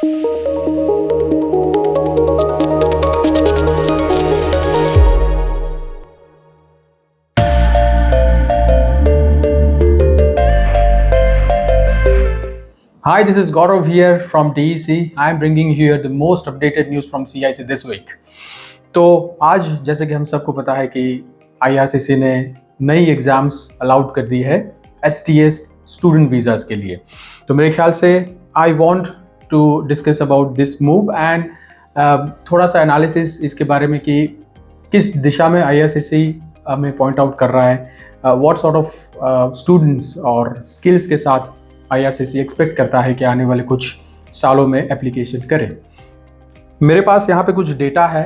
Hi, this is Gaurav here from DEC. I am bringing here the most updated news from CIC this week. तो आज जैसे कि हम सबको पता है कि IRCC ने नई एग्ज़ाम्स अलाउड कर दी है STS स्टूडेंट वीज़ाज के लिए। तो मेरे ख्याल से I want to discuss about this move and थोड़ा सा एनालिसिस इसके बारे में कि किस दिशा में IRCC हमें पॉइंट आउट कर रहा है, व्हाट सॉर्ट ऑफ स्टूडेंट्स और स्किल्स के साथ IRCC एक्सपेक्ट करता है कि आने वाले कुछ सालों में एप्लीकेशन करें। मेरे पास यहाँ पे कुछ डेटा है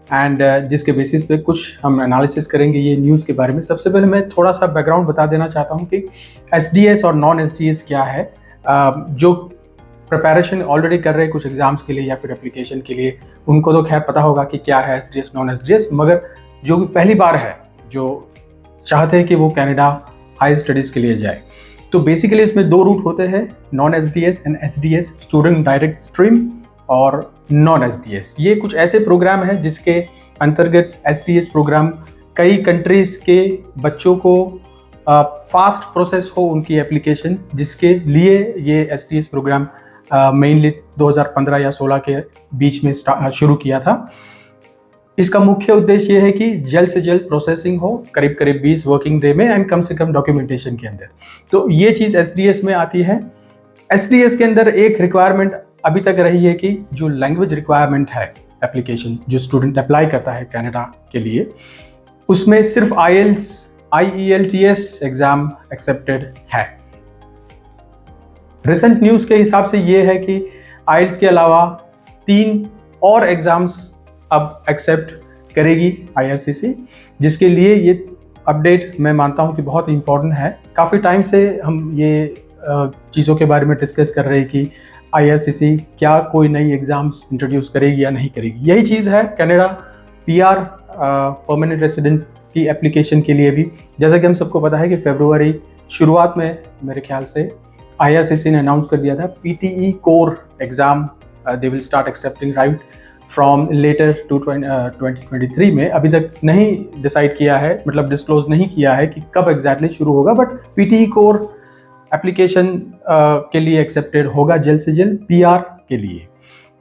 एंड जिसके बेसिस पे कुछ हम एनालिसिस करेंगे ये न्यूज़ के बारे में। सबसे पहले मैं थोड़ा सा बैकग्राउंड बता देना चाहता हूँ कि SDS और नॉन SDS क्या है। जो प्रिपरेशन ऑलरेडी कर रहे हैं कुछ एग्ज़ाम्स के लिए या फिर एप्लीकेशन के लिए उनको तो खैर पता होगा कि क्या है SDS नॉन SDS, मगर जो भी पहली बार है जो चाहते हैं कि वो कनाडा हाई स्टडीज़ के लिए जाए, तो बेसिकली इसमें दो रूट होते हैं, non SDS and SDS student direct stream और नॉन SDS। ये कुछ ऐसे प्रोग्राम हैं जिसके अंतर्गत SDS प्रोग्राम कई कंट्रीज़ के बच्चों को फास्ट प्रोसेस हो उनकी एप्लीकेशन, जिसके लिए ये SDS प्रोग्राम मेनली 2015 या 16 के बीच में शुरू किया था। इसका मुख्य उद्देश्य ये है कि जल्द से जल्द प्रोसेसिंग हो, करीब करीब 20 वर्किंग डे में एंड कम से कम डॉक्यूमेंटेशन के अंदर। तो ये चीज़ SDS में आती है। SDS के अंदर एक रिक्वायरमेंट अभी तक रही है कि जो लैंग्वेज रिक्वायरमेंट है एप्लीकेशन जो स्टूडेंट अप्लाई करता है कनाडा के लिए, उसमें सिर्फ IELTS एग्ज़ाम एक्सेप्टेड है। रिसेंट न्यूज़ के हिसाब से ये है कि IELTS के अलावा 3 और एग्ज़ाम्स अब एक्सेप्ट करेगी IRCC, जिसके लिए ये अपडेट मैं मानता हूँ कि बहुत इंपॉर्टेंट है। काफ़ी टाइम से हम ये चीज़ों के बारे में डिस्कस कर रहे हैं कि IRCC क्या कोई नई एग्ज़ाम्स इंट्रोड्यूस करेगी या नहीं करेगी। यही चीज़ है कनाडा PR परमानेंट रेसिडेंस की एप्लीकेशन के लिए भी। जैसा कि हम सबको पता है कि फरवरी शुरुआत में मेरे ख्याल से IRCC ने अनाउंस कर दिया था PTE core exam they will start accepting right from later to 2023 में। अभी तक नहीं डिसाइड किया है, मतलब डिस्क्लोज नहीं किया है कि कब एग्जैक्टली शुरू होगा, बट PTE कोर एप्लीकेशन के लिए एक्सेप्टेड होगा जल्द से जल्द PR के लिए।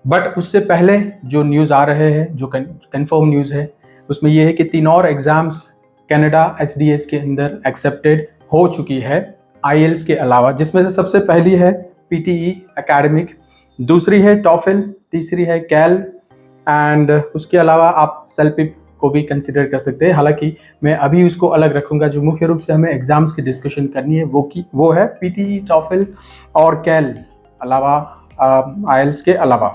बट उससे पहले जो न्यूज़ आ रहे हैं, जो कंफर्म न्यूज़ है, उसमें यह है कि 3 और एग्ज़ाम्स कनाडा SDS के अंदर एक्सेप्टेड हो चुकी है IELTS के अलावा, जिसमें से सबसे पहली है PTE एकेडमिक, दूसरी है TOEFL, तीसरी है CAL एंड उसके अलावा आप सेल्पिप को भी कंसिडर कर सकते हैं। हालांकि मैं अभी उसको अलग रखूंगा। जो मुख्य रूप से हमें एग्जाम्स की डिस्कशन करनी है वो है PTE, TOEFL और CAL अलावा IELTS के अलावा।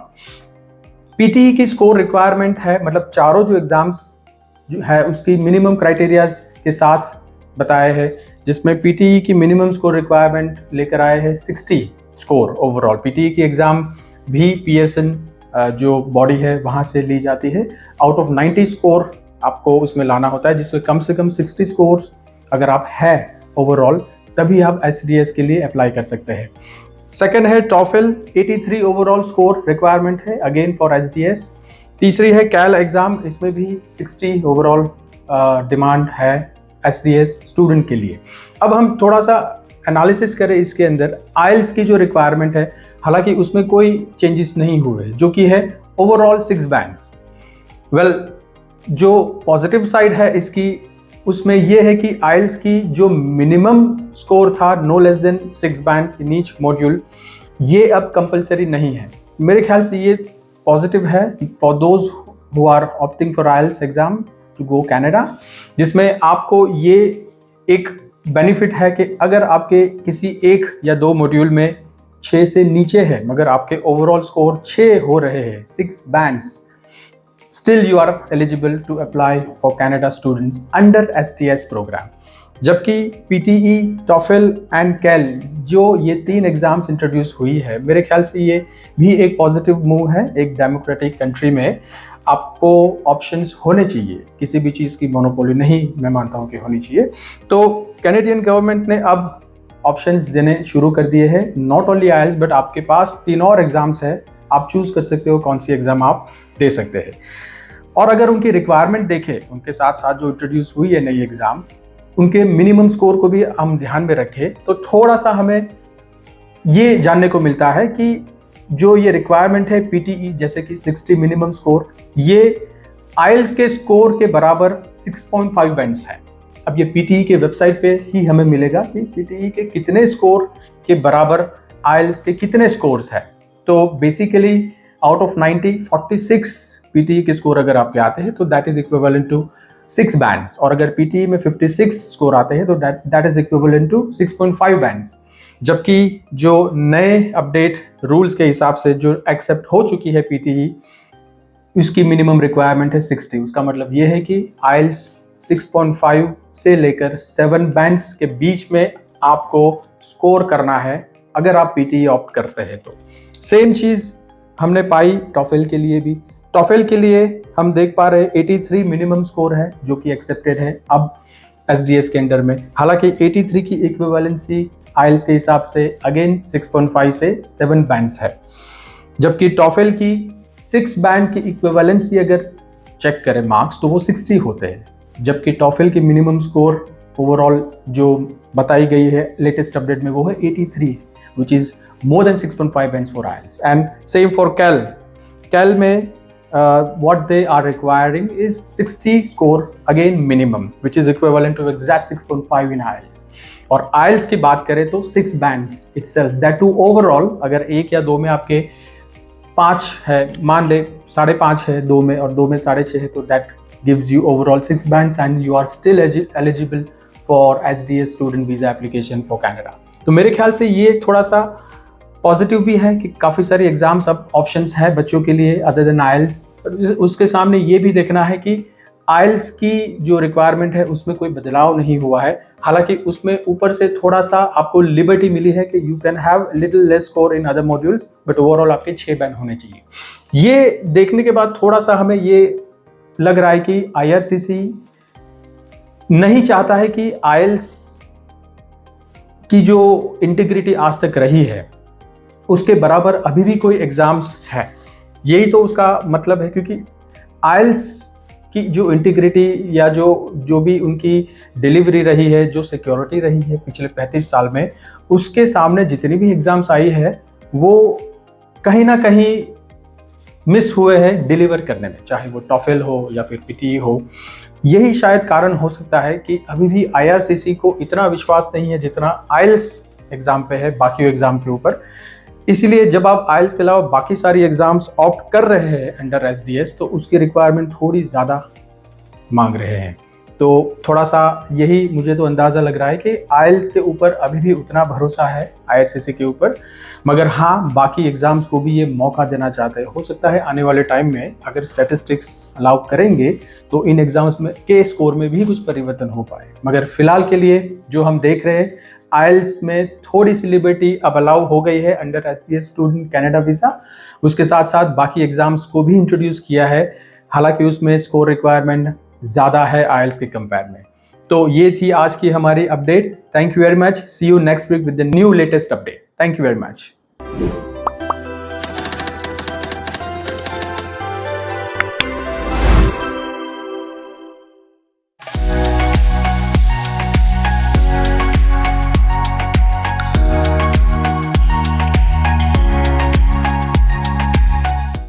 PTE की स्कोर रिक्वायरमेंट है, मतलब चारों जो एग्ज़ाम्स जो है उसकी मिनिमम क्राइटेरियाज के साथ बताए हैं, जिसमें PTE की मिनिमम स्कोर रिक्वायरमेंट लेकर आए हैं 60 स्कोर ओवरऑल। PTE की एग्ज़ाम भी पियर्सन जो बॉडी है वहाँ से ली जाती है। आउट ऑफ 90 स्कोर आपको उसमें लाना होता है, जिसमें कम से कम 60 स्कोर अगर आप है ओवरऑल, तभी आप SDS के लिए अप्लाई कर सकते हैं। सेकंड है TOEFL, 83 ओवरऑल स्कोर रिक्वायरमेंट है अगेन फॉर SDS। तीसरी है CAL एग्ज़ाम, इसमें भी 60 ओवरऑल डिमांड है SDS स्टूडेंट के लिए। अब हम थोड़ा सा एनालिसिस करें इसके अंदर IELTS की जो रिक्वायरमेंट है, हालांकि उसमें कोई चेंजेस नहीं हुए, जो कि है ओवरऑल 6 बैंड्स। वेल, जो पॉजिटिव साइड है इसकी, उसमें यह है कि IELTS की जो मिनिमम स्कोर था no less than 6 bands in each module, ये अब कंपलसरी नहीं है। मेरे ख्याल से ये पॉजिटिव है for those who are opting for IELTS exam to go Canada, जिसमें आपको ये एक बेनिफिट है कि अगर आपके किसी 1 या 2 मॉड्यूल में 6 से नीचे है, मगर आपके ओवरऑल स्कोर 6 हो रहे हैं, 6 bands, still you are eligible to apply for Canada students under SDS programme. जबकि PTE, TOEFL एंड CAL जो ये 3 एग्जाम्स इंट्रोड्यूस हुई है, मेरे ख्याल से ये भी एक पॉजिटिव मूव है। एक डेमोक्रेटिक कंट्री में आपको ऑप्शंस होने चाहिए, किसी भी चीज़ की मोनोपोली नहीं मैं मानता हूँ कि होनी चाहिए। तो कैनेडियन गवर्नमेंट ने अब ऑप्शंस देने शुरू कर दिए हैं, नॉट ओनली IELTS बट आपके पास 3 और एग्जाम्स है आप चूज कर सकते हो कौन सी एग्जाम आप दे सकते हैं। और अगर उनकी रिक्वायरमेंट देखें, उनके साथ साथ जो इंट्रोड्यूस हुई है नई एग्जाम, उनके मिनिमम स्कोर को भी हम ध्यान में रखें तो थोड़ा सा हमें ये जानने को मिलता है कि जो ये रिक्वायरमेंट है पीटीई जैसे कि 60 मिनिमम स्कोर, ये आइल्स के स्कोर के बराबर 6.5 बैंड्स है। अब ये पीटीई के वेबसाइट पे ही हमें मिलेगा कि पीटीई के कितने स्कोर के बराबर आइल्स के कितने स्कोर्स है। तो बेसिकली आउट ऑफ 90 46 पीटीई के स्कोर अगर आपके आते हैं तो that is equivalent to 6 bands, और अगर पीटीई में 56 स्कोर आते हैं तो that is equivalent to 6.5 bands. जबकि जो नए अपडेट रूल्स के हिसाब से जो एक्सेप्ट हो चुकी है पीटीई, उसकी मिनिमम रिक्वायरमेंट है 60। उसका मतलब ये है कि आइल्स 6.5 से लेकर 7 बैंड्स के बीच में आपको स्कोर करना है अगर आप पीटीई ऑप्ट करते हैं। तो सेम चीज़ हमने पाई टॉफेल के लिए भी। टॉफेल के लिए हम देख पा रहे हैं 83 मिनिमम स्कोर है जो कि एक्सेप्टेड है अब एसडीएस के अंडर में। हालांकि 83 की इक्विवेलेंसी आइल्स के हिसाब से अगेन 6.5 से 7 बैंड्स है, जबकि टॉफेल की 6 बैंड की इक्विवेलेंसी अगर चेक करें मार्क्स तो वो 60 होते हैं, जबकि टॉफेल की मिनिमम स्कोर ओवरऑल जो बताई गई है लेटेस्ट अपडेट में वो है 83, which is more than 6.5 bands for IELTS. And same for CAEL में what they are requiring is 60 score again minimum, which is equivalent to exact 6.5 in IELTS। और IELTS की बात करें तो 6 bands itself, that too overall अगर 1 या 2 में आपके 5 है, मान ले 5.5 है 2 में और 2 में 6.5 है, तो that gives you overall 6 bands and you are still eligible for SDS student visa application for Canada। तो मेरे ख्याल से ये थोड़ा सा पॉजिटिव भी है कि काफ़ी सारी एग्जाम्स अब ऑप्शंस है बच्चों के लिए अदर देन आइल्स। उसके सामने ये भी देखना है कि आइल्स की जो रिक्वायरमेंट है उसमें कोई बदलाव नहीं हुआ है। हालांकि उसमें ऊपर से थोड़ा सा आपको लिबर्टी मिली है कि you can have little less score in other modules, but overall आपके 6 बैंड होने चाहिए। ये देखने के बाद थोड़ा सा हमें ये लग रहा है कि आईआरसीसी नहीं चाहता है कि आइल्स की जो इंटीग्रिटी आज तक रही है उसके बराबर अभी भी कोई एग्जाम्स है। यही तो उसका मतलब है, क्योंकि आइल्स की जो इंटीग्रिटी या जो भी उनकी डिलीवरी रही है, जो सिक्योरिटी रही है पिछले 35 साल में, उसके सामने जितनी भी एग्जाम्स आई है वो कहीं ना कहीं मिस हुए हैं डिलीवर करने में, चाहे वो टॉफेल हो या फिर पीटीई हो। यही शायद कारण हो सकता है कि अभी भी आईआरसीसी को इतना विश्वास नहीं है जितना आइल्स एग्जाम पे है बाकी एग्जाम के ऊपर। इसीलिए जब आप आइल्स के अलावा बाकी सारी एग्जाम्स ऑप्ट कर रहे हैं अंडर एसडीएस तो उसकी रिक्वायरमेंट थोड़ी ज़्यादा मांग रहे हैं। तो थोड़ा सा यही मुझे तो अंदाज़ा लग रहा है कि आइल्स के ऊपर अभी भी उतना भरोसा है आईआरसीसी के ऊपर, मगर हाँ बाकी एग्जाम्स को भी ये मौका देना चाहते हैं। हो सकता है आने वाले टाइम में अगर स्टैटिस्टिक्स अलाउ करेंगे तो इन एग्जाम्स में के स्कोर में भी कुछ परिवर्तन हो पाए, मगर फिलहाल के लिए जो हम देख रहे हैं आइल्स में थोड़ी सी लिबर्टी अब अलाउ हो गई है under SDS student Canada visa. उसके साथ साथ बाकी एग्जाम्स को भी इंट्रोड्यूस किया है, हालांकि उसमें स्कोर रिक्वायरमेंट ज़्यादा है आइल्स के कंपेयर में। तो ये थी आज की हमारी update. Thank you very much. See you next week with the new latest update. Thank you very much.